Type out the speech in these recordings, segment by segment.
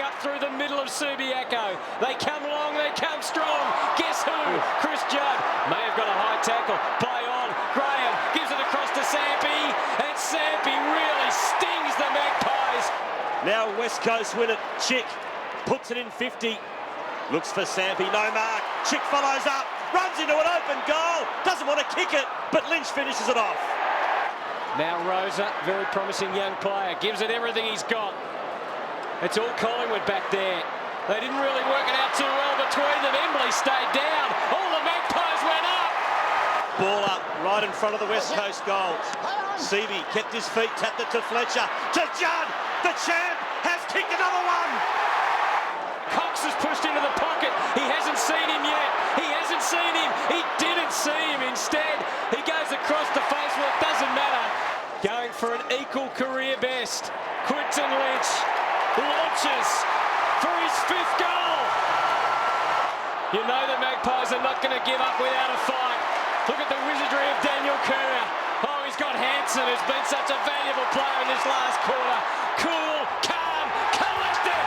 up through the middle of Subiaco. They come long, they come strong. Guess who? Chris Judd may have got a high tackle. Play on. Graham gives it across to Sampi, and Sampi really stings the Magpies. Now West Coast win it. Chick puts it in 50. Looks for Sampi, no mark. Chick follows up, runs into an open goal. Doesn't want to kick it, but Lynch finishes it off. Now Rosa, very promising young player, gives it everything he's got. It's all Collingwood back there. They didn't really work it out too well between them. Embley stayed down. All the Magpies went up. Ball up right in front of the West Coast goal. Seavey kept his feet, tapped it to Fletcher. To Judd, the champ has kicked another one. Cox is pushed into the pocket. He hasn't seen him yet. He hasn't seen him. He didn't see him. Instead, he goes across the face. Well, it doesn't matter. Going for an equal career best. Quinton Lynch launches for his 5th goal. You know the Magpies are not going to give up without a fight. Look at the wizardry of Daniel Kerr. Oh, he's got Hansen, who's been such a valuable player in this last quarter. Cool, calm, collected.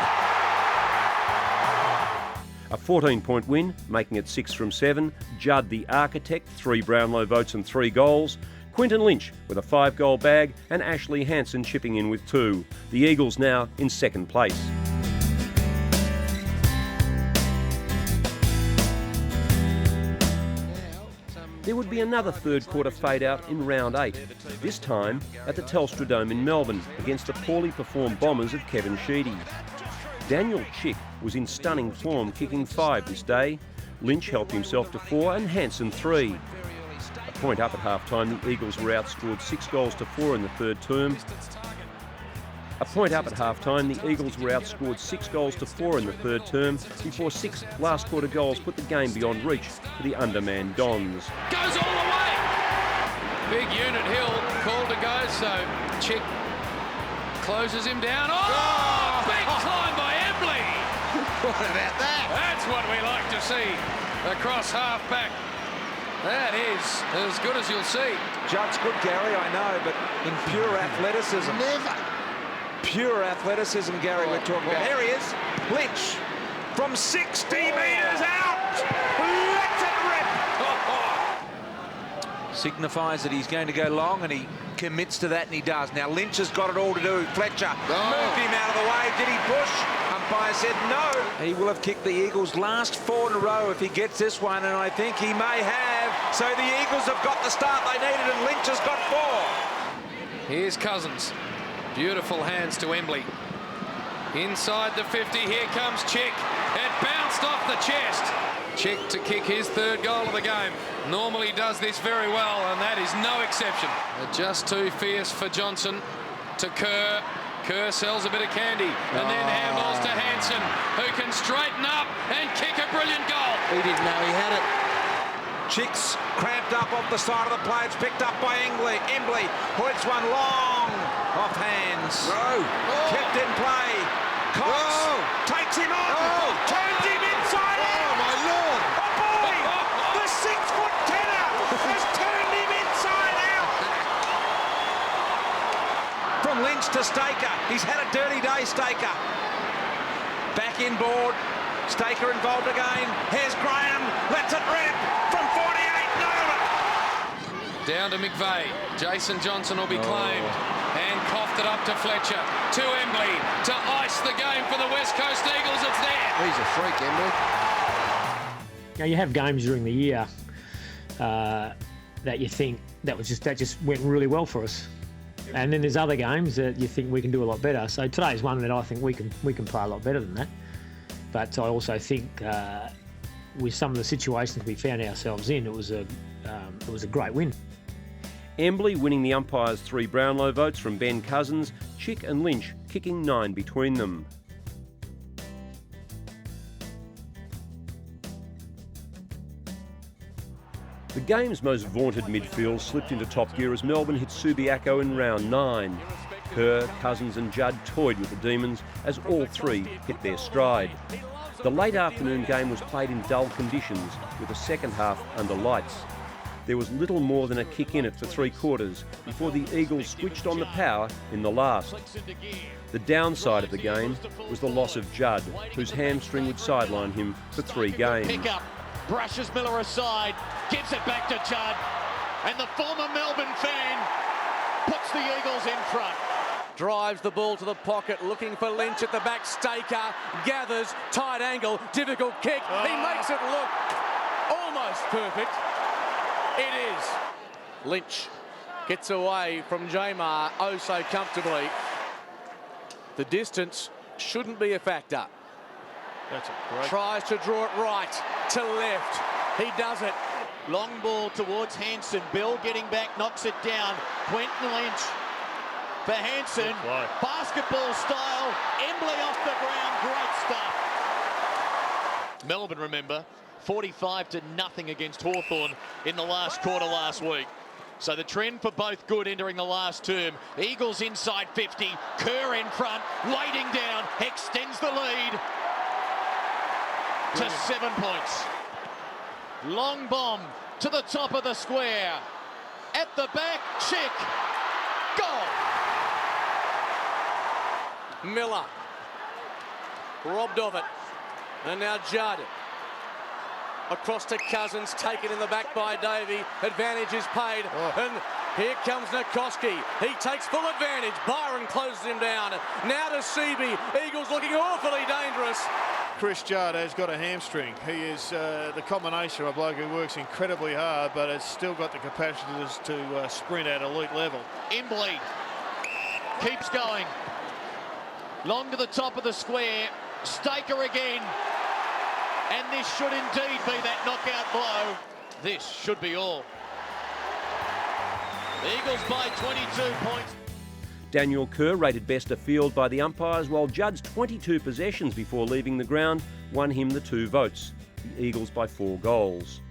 A 14-point win, making it 6 from 7. Judd, the architect, 3 Brownlow votes and 3 goals. Quinton Lynch with a 5-goal bag, and Ashley Hansen chipping in with 2. The Eagles now in 2nd place. There would be another third quarter fade out in round 8, this time at the Telstra Dome in Melbourne against the poorly performed Bombers of Kevin Sheedy. Daniel Chick was in stunning form, kicking 5 this day. Lynch helped himself to 4 and Hansen 3. A point up at half-time, the Eagles were outscored 6 goals to 4 in the third term. Before 6 last quarter goals put the game beyond reach for the undermanned Dons. Goes all the way. Big unit Hill called to go, so Chick closes him down. Oh! Big climb by Embley. What about that? That's what we like to see across half-back. That is as good as you'll see. Judd's good, Gary, I know, but in pure athleticism. Never. Pure athleticism, Gary, we're talking about. Here he is, Lynch, from 60 metres out. Lets it rip. Signifies that he's going to go long, and he commits to that, and he does. Now Lynch has got it all to do. Fletcher moved him out of the way. Did he push? Umpire said no. He will have kicked the Eagles' last 4 in a row if he gets this one, and I think he may have. So the Eagles have got the start they needed, and Lynch has got 4. Here's Cousins. Beautiful hands to Embley. Inside the 50, here comes Chick. It bounced off the chest. Chick to kick his 3rd goal of the game. Normally does this very well, and that is no exception. Just too fierce for Johnson to Kerr. Kerr sells a bit of candy, and then handballs to Hansen, who can straighten up and kick a brilliant goal. He didn't know he had it. Chick's cramped up off the side of the play. It's picked up by Embley. Points one long off hands. Kept in play. Cox takes him on. Turns him inside out. Oh, my Lord. Oh, boy. The 6-foot tenor has turned him inside out. From Lynch to Staker. He's had a dirty day, Staker. Back inboard. Staker involved again. Here's Graham. Lets it rip. From 48. Nailed it. Down to McVeigh. Jason Johnson will be claimed. And coughed it up to Fletcher. To Embley. To ice the game for the West Coast Eagles. It's there. He's a freak, Embley. Now, you have games during the year that you think that just went really well for us. And then there's other games that you think we can do a lot better. So today's one that I think we can play a lot better than that. But I also think with some of the situations we found ourselves in, it was a great win. Embley winning the umpires' 3 Brownlow votes from Ben Cousins, Chick and Lynch kicking 9 between them. The game's most vaunted midfield slipped into top gear as Melbourne hit Subiaco in round 9. Kerr, Cousins and Judd toyed with the Demons as all 3 hit their stride. The late afternoon game was played in dull conditions with the second half under lights. There was little more than a kick in it for 3 quarters before the Eagles switched on the power in the last. The downside of the game was the loss of Judd, whose hamstring would sideline him for 3 games. Pick up, brushes Miller aside, gives it back to Judd, and the former Melbourne fan puts the Eagles in front. Drives the ball to the pocket, looking for Lynch at the back. Staker gathers, tight angle, difficult kick. He makes it look almost perfect. It is. Lynch gets away from Jamar oh so comfortably. The distance shouldn't be a factor. That's a great... Tries to draw it right to left. He does it. Long ball towards Hansen. Bill getting back, knocks it down. Quentin Lynch for Hansen. Basketball style. Embley off the ground. Great stuff. Melbourne, remember, 45-0 against Hawthorn in the last quarter last week. So the trend for both good entering the last term. Eagles inside 50. Kerr in front, waiting down, extends the lead to 7 points. Long bomb to the top of the square. At the back, Chick. Goal. Miller. Robbed of it. And now Judd. Across to Cousins, taken in the back by Davey. Advantage is paid. And here comes Nikoski. He takes full advantage. Byron closes him down. Now to Seaby. Eagles looking awfully dangerous. Chris Judd has got a hamstring. He is the combination of a bloke who works incredibly hard, but has still got the capacity to sprint at elite level. Embley keeps going. Long to the top of the square. Staker again. And this should indeed be that knockout blow. This should be all. The Eagles by 22 points. Daniel Kerr rated best afield by the umpires, while Judd's 22 possessions before leaving the ground won him the 2 votes. The Eagles by 4 goals.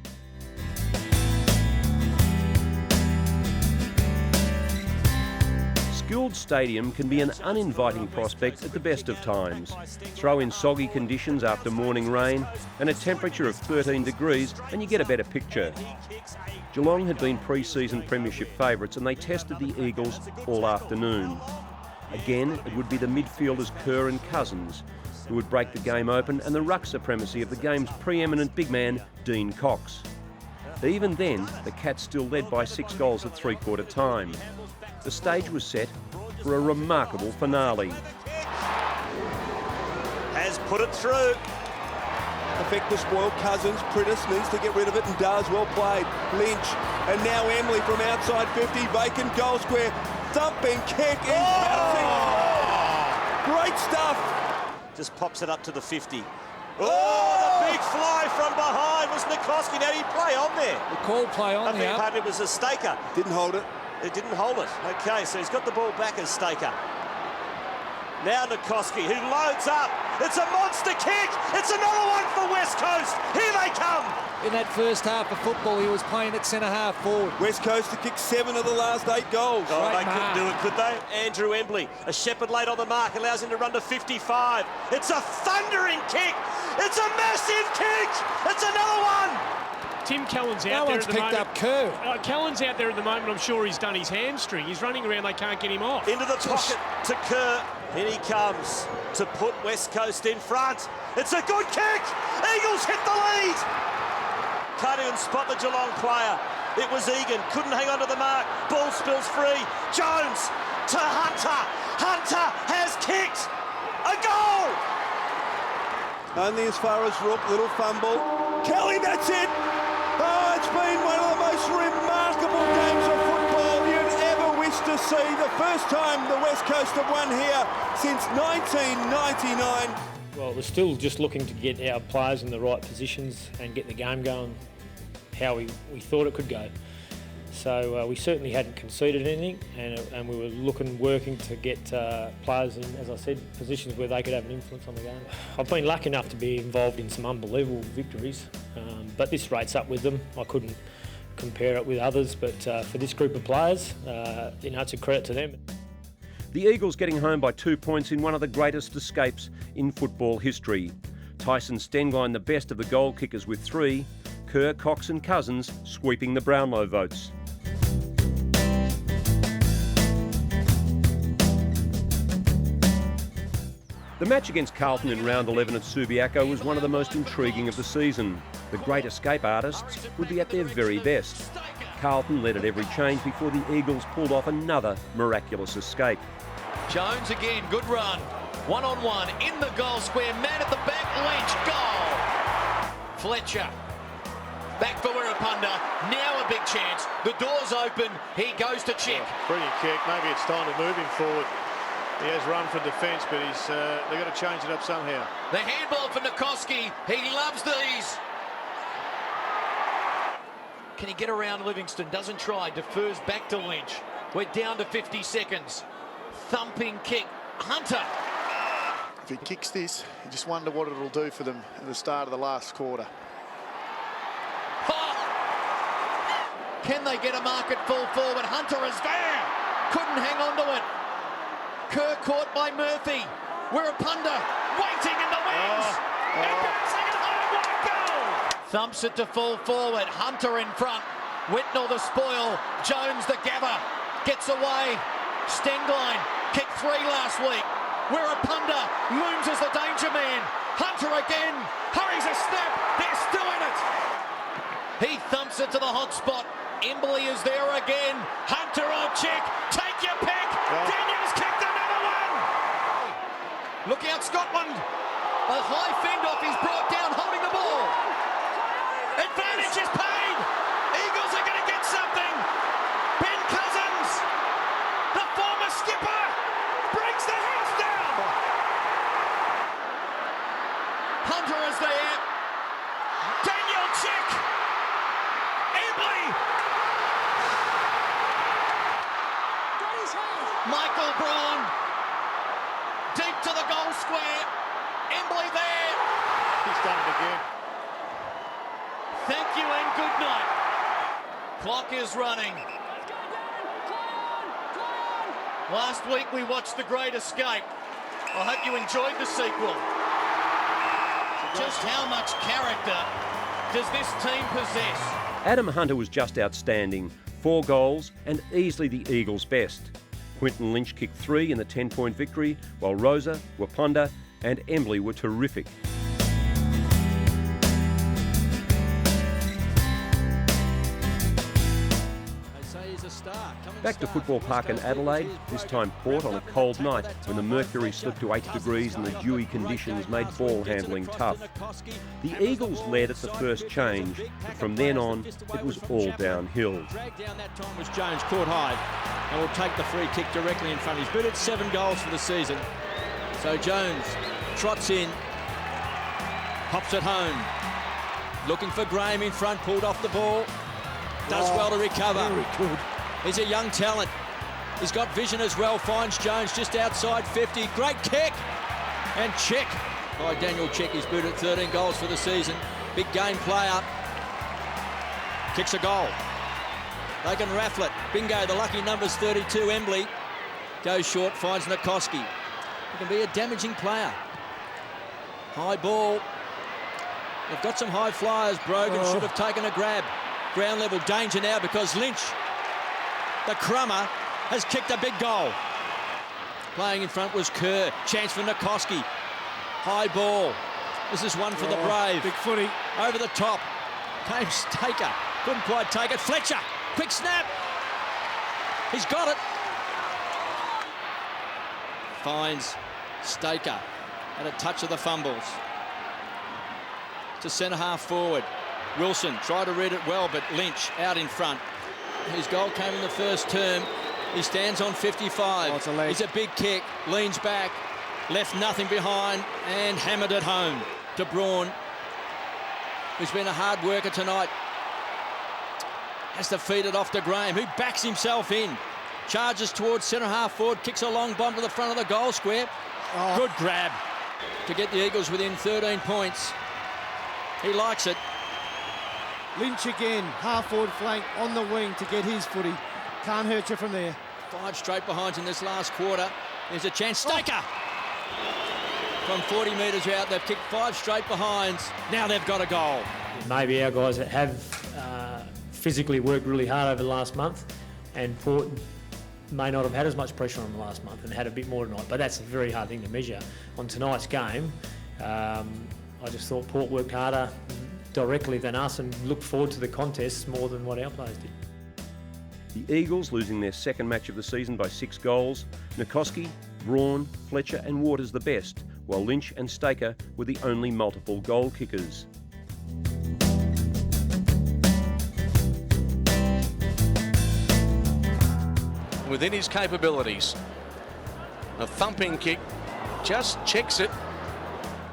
Skilled Stadium can be an uninviting prospect at the best of times. Throw in soggy conditions after morning rain and a temperature of 13 degrees and you get a better picture. Geelong had been pre-season premiership favourites and they tested the Eagles all afternoon. Again, it would be the midfielders Kerr and Cousins who would break the game open and the ruck supremacy of the game's pre-eminent big man, Dean Cox. Even then, the Cats still led by 6 goals at 3/4 time. The stage was set for a remarkable finale. Has put it through. Effect was spoiled. Cousins, Prittis needs to get rid of it and does. Well played. Lynch. And now Embley from outside 50. Vacant goal square. Thumping kick. Great stuff. Just pops it up to the 50. Oh, the big fly from behind was Nikoski. Now he play on there. The call play on there. I think it was a Staker. Didn't hold it. It didn't hold it. Okay, so he's got the ball back as Staker. Now Nikoski, who loads up. It's a monster kick. It's another one for West Coast. Here they come. In that first half of football, he was playing at centre-half forward. West Coast to kick 7 of the last 8 goals. Oh, they couldn't do it, could they? Andrew Embley, a Shepherd late on the mark, allows him to run to 55. It's a thundering kick. It's a massive kick. It's another one. Tim Kellen's out there at the moment. Up Kerr. Kellen's out there at the moment. I'm sure he's done his hamstring. He's running around. They can't get him off. Into the pocket to Kerr. In he comes to put West Coast in front. It's a good kick. Eagles hit the lead. Can't even spot the Geelong player. It was Egan. Couldn't hang on to the mark. Ball spills free. Jones to Hunter. Hunter has kicked a goal. Only as far as Rook. Little fumble. Kelly, that's it. Oh, it's been one of the most remarkable games of football you'd ever wish to see. The first time the West Coast have won here since 1999. Well, we're still just looking to get our players in the right positions and get the game going how we thought it could go. So we certainly hadn't conceded anything, and we were working to get players in, as I said, positions where they could have an influence on the game. I've been lucky enough to be involved in some unbelievable victories, but this rates up with them. I couldn't compare it with others, but for this group of players, it's a credit to them. The Eagles getting home by 2 points in one of the greatest escapes in football history. Tyson Stenglein, the best of the goal kickers with 3, Kerr, Cox and Cousins sweeping the Brownlow votes. The match against Carlton in round 11 at Subiaco was one of the most intriguing of the season. The Great Escape artists would be at their very best. Carlton led at every change before the Eagles pulled off another miraculous escape. Jones again, good run. One-on-one in the goal square, man at the back, Lynch, goal! Fletcher, back for Wirrapunda, now a big chance. The door's open, he goes to Chick. Brilliant kick, maybe it's time to move him forward. He has run for defence, but they've got to change it up somehow. The handball for Nikoski. He loves these. Can he get around Livingston? Doesn't try. Defers back to Lynch. We're down to 50 seconds. Thumping kick. Hunter. If he kicks this, you just wonder what it'll do for them at the start of the last quarter. Oh! Can they get a mark at full forward? Hunter is there. Couldn't hang on to it. Kerr caught by Murphy. Wirrapunda waiting in the wings. And bouncing it home, what a goal! Thumps it to full forward. Hunter in front. Whitnell the spoil. Jones the gather. Gets away. Stenglein kicked 3 last week. Wirrapunda looms as the danger man. Hunter again. Hurries a snap. They're still in it. He thumps it to the hot spot. Embley is there again. Hunter on check. Take your pick. Daniels kicked another one. Look out, Scotland. A high fend off. He's brought down holding the ball. Advantage is paid. Eagles are going to get something. Ben Cousins, the former skipper, brings the house down. Hunter is there. Daniel check. Embley. Michael Braun, deep to the goal square. Embley there. He's done it again. Thank you and good night. Clock is running. Last week we watched The Great Escape. I hope you enjoyed the sequel. Just how much character does this team possess? Adam Hunter was just outstanding. 4 goals and easily the Eagles' best. Quinton Lynch kicked 3 in the 10-point victory, while Rosa, Wirrapunda and Embley were terrific. Back to Football Park in Adelaide, this time Port on a cold night when the mercury slipped to 80 degrees and the dewy conditions made ball handling tough. The Eagles led at the first change, but from then on it was all downhill. Dragged down that time was Jones, caught high, and will take the free kick directly in front. He's booted 7 goals for the season. So Jones trots in, pops it home, looking for Graham in front, pulled off the ball, does well to recover. Very good. He's a young talent. He's got vision as well, finds Jones just outside 50. Great kick. And Chick by Daniel Chick. He's booted 13 goals for the season. Big game player. Kicks a goal. They can raffle it. Bingo, the lucky number's 32, Embley. Goes short, finds Nikoski. He can be a damaging player. High ball. They've got some high flyers. Brogan should have taken a grab. Ground level danger now because Lynch, the crummer, has kicked a big goal. Playing in front was Kerr. Chance for Nikoski. High ball. This is one for the Brave. Big footy. Over the top. Came Staker. Couldn't quite take it. Fletcher. Quick snap. He's got it. Finds Staker at a touch of the fumbles. To centre half forward. Wilson tried to read it well, but Lynch out in front. His goal came in the first term. He stands on 55. It's a leg. It's a big kick. Leans back. Left nothing behind and hammered it home to Braun, who's been a hard worker tonight. Has to feed it off to Graham, who backs himself in. Charges towards centre half forward. Kicks a long bomb to the front of the goal square. Good grab to get the Eagles within 13 points. He likes it. Lynch again, half-forward flank on the wing to get his footy. Can't hurt you from there. 5 straight behinds in this last quarter. There's a chance. Staker! From 40 metres out, they've kicked 5 straight behinds. Now they've got a goal. Maybe our guys that have physically worked really hard over the last month, and Port may not have had as much pressure on the last month and had a bit more tonight, but that's a very hard thing to measure. On tonight's game, I just thought Port worked harder directly than us and looked forward to the contest more than what our players did. The Eagles losing their second match of the season by 6 goals. Nikoski, Braun, Fletcher and Waters the best, while Lynch and Staker were the only multiple goal kickers. Within his capabilities, a thumping kick, just checks it.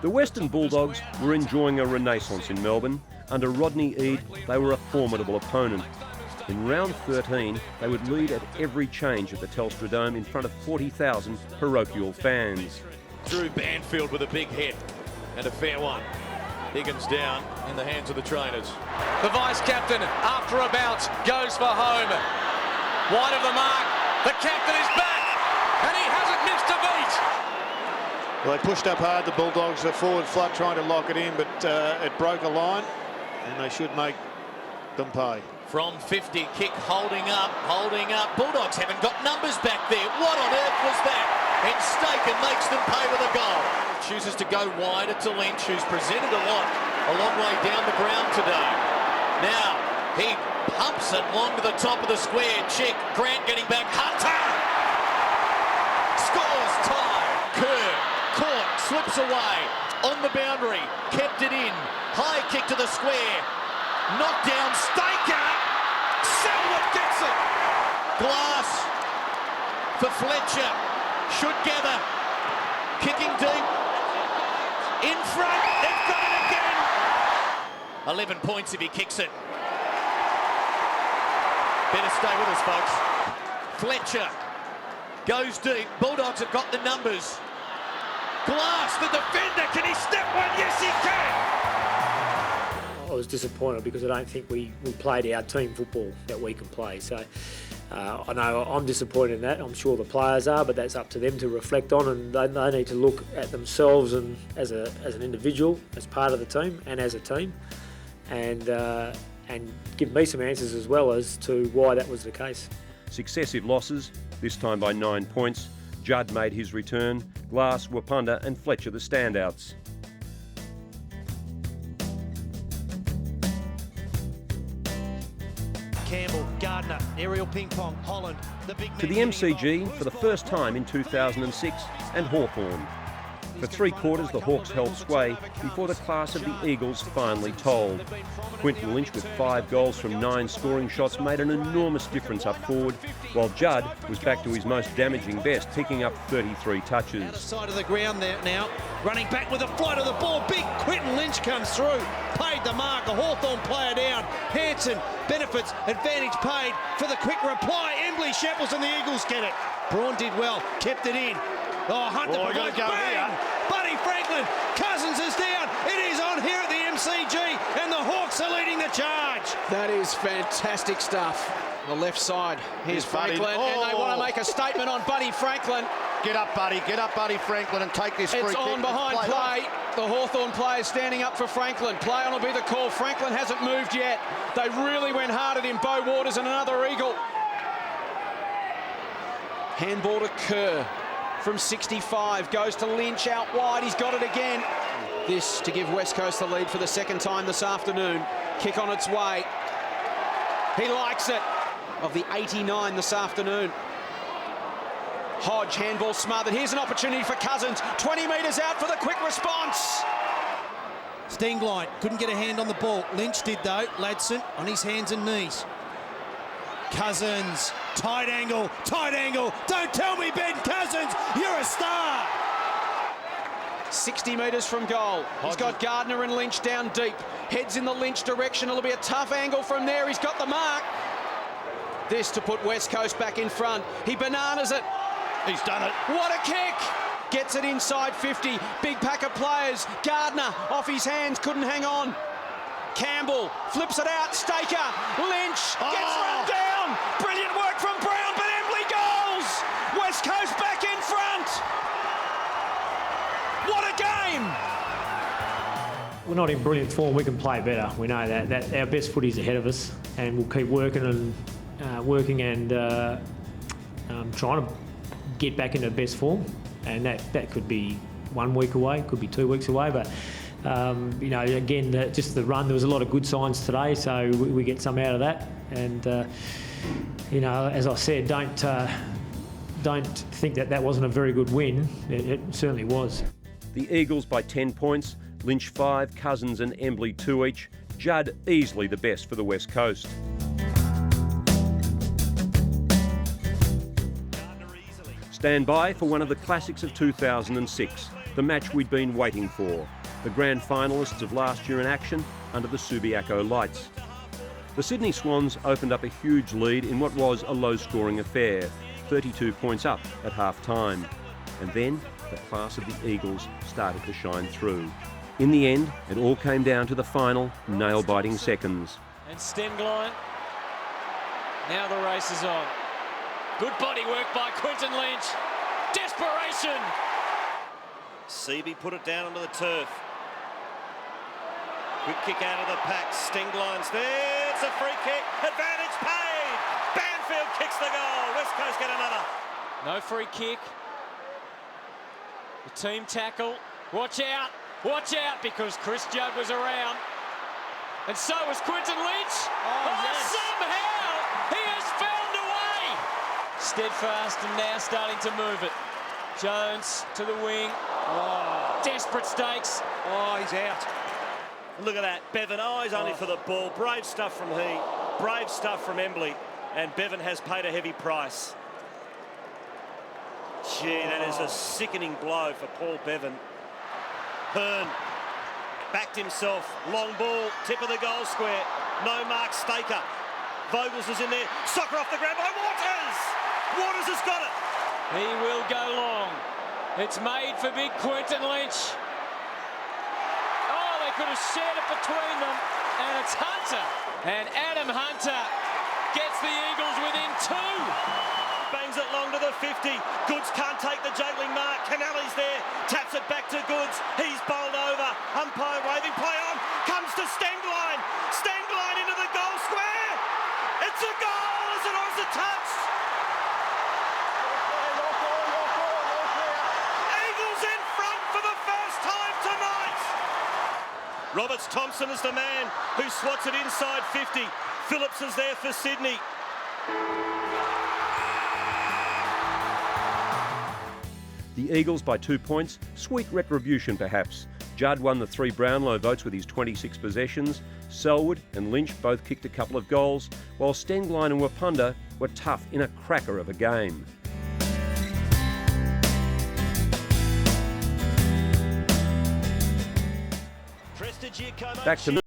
The Western Bulldogs were enjoying a renaissance in Melbourne. Under Rodney Eade, they were a formidable opponent. In round 13, they would lead at every change at the Telstra Dome in front of 40,000 parochial fans. Drew Banfield with a big hit and a fair one. Higgins down in the hands of the trainers. The vice-captain, after a bounce, goes for home. Wide of the mark. The captain is back, and he hasn't missed a beat. Well, they pushed up hard, the Bulldogs, the forward flood trying to lock it in, but it broke a line, and they should make them pay. From 50, kick holding up. Bulldogs haven't got numbers back there. What on earth was that? And Staker makes them pay with a goal. Chooses to go wider to Lynch, who's presented a long way down the ground today. Now, he pumps it long to the top of the square. Chick, Grant getting back. Hunter! Scores tie. Kerr, caught, slips away. On the boundary, kept it in. High kick to the square. Knocked down, Staker! Selwood gets it! Glass for Fletcher. Should gather. Kicking deep. In front, they've got it again! 11 points if he kicks it. Better stay with us, folks. Fletcher goes deep. Bulldogs have got the numbers. Glass, the defender. Can he step one? Yes, he can. I was disappointed because I don't think we played our team football that we can play. So I know I'm disappointed in that. I'm sure the players are, but that's up to them to reflect on, and they need to look at themselves and as an individual, as part of the team, and as a team, and give me some answers as well as to why that was the case. Successive losses, this time by 9 points. Judd made his return, Glass, Wapunda and Fletcher the standouts. Campbell, Gardner, aerial ping pong, Holland, the big To the MCG for the first time in 2006 and Hawthorn. For 3 quarters, the Hawks held sway before the class of the Eagles finally told. Quinton Lynch, with 5 goals from 9 scoring shots, made an enormous difference up forward, while Judd was back to his most damaging best, picking up 33 touches. Out of side of the ground there now, running back with a flight of the ball. Big Quinton Lynch comes through, paid the mark, a Hawthorn player down. Hanson benefits, advantage paid for the quick reply. Embley shambles and the Eagles get it. Braun did well, kept it in. Oh, Hunter provides, bang! Buddy Franklin, Cousins is down. It is on here at the MCG, and the Hawks are leading the charge. That is fantastic stuff. The left side, here's Franklin, and they want to make a statement on Buddy Franklin. Get up, Buddy Franklin, and take this free kick. It's on behind play. The Hawthorn players standing up for Franklin. Play on will be the call. Franklin hasn't moved yet. They really went hard at him. Beau Waters and another Eagle. Handball to Kerr. From 65, goes to Lynch out wide. He's got it again. This to give West Coast the lead for the second time this afternoon. Kick on its way. He likes it. Of the 89 this afternoon. Hodge, handball smothered. Here's an opportunity for Cousins. 20 metres out for the quick response. Stingline couldn't get a hand on the ball. Lynch did though. Ladson on his hands and knees. Cousins, tight angle. Don't tell me, Ben Cousins, you're a star. 60 metres from goal. He's got Gardner and Lynch down deep. Heads in the Lynch direction. It'll be a tough angle from there. He's got the mark. This to put West Coast back in front. He bananas it. He's done it. What a kick. Gets it inside 50. Big pack of players. Gardner off his hands. Couldn't hang on. Campbell flips it out. Staker. Lynch gets run down. Brilliant work from Brown, but Embley goals. West Coast back in front. What a game. We're not in brilliant form. We can play better. We know that our best footy's ahead of us, and we'll keep working and trying to get back into best form. And that could be 1 week away, could be 2 weeks away. But you know, again, just the run. There was a lot of good signs today, so we get some out of that. And you know, as I said, don't think that wasn't a very good win. It certainly was. The Eagles by 10 points. Lynch 5, Cousins and Embley 2 each. Judd easily the best for the West Coast. Stand by for one of the classics of 2006, the match we'd been waiting for. The grand finalists of last year in action under the Subiaco lights. The Sydney Swans opened up a huge lead in what was a low-scoring affair, 32 points up at half-time. And then the class of the Eagles started to shine through. In the end, it all came down to the final nail-biting seconds. And Stenglein. Now the race is on. Good body work by Quinton Lynch. Desperation. Seaby put it down onto the turf. Quick kick out of the pack. Stenglein's there. It's a free kick. Advantage paid. Banfield kicks the goal. West Coast get another. No free kick. The team tackle. Watch out. Watch out, because Chris Judd was around. And so was Quinton Lynch. Yes. Somehow he has found a way. Steadfast and now starting to move it. Jones to the wing. Oh. Desperate stakes. Oh, he's out. Look at that. Bevan, he's only for the ball. Brave stuff from he. Brave stuff from Embley. And Bevan has paid a heavy price. Gee, that is a sickening blow for Paul Bevan. Hearn backed himself. Long ball. Tip of the goal square. No mark. Staker. Vogels is in there. Soccer off the ground by Waters. Waters has got it. He will go long. It's made for big Quinton Lynch. Oh, they could have shared it between them. And it's Hunter. And Adam Hunter gets the Eagles within 2. Bangs it long to the 50. Goods can't take the juggling mark. Canelli's there. Taps it back to Goods. He's bowled over. Umpire waving. Play on. Comes to Stenglein. Stenglein into the goal square. It's a goal. Is it or is it touched? Eagles in front for the first time tonight. Roberts Thompson is the man who swats it inside 50. Phillips is there for Sydney. The Eagles by 2 points, sweet retribution perhaps. Judd won the 3 Brownlow votes with his 26 possessions. Selwood and Lynch both kicked a couple of goals, while Stenglein and Wapunda were tough in a cracker of a game. Back to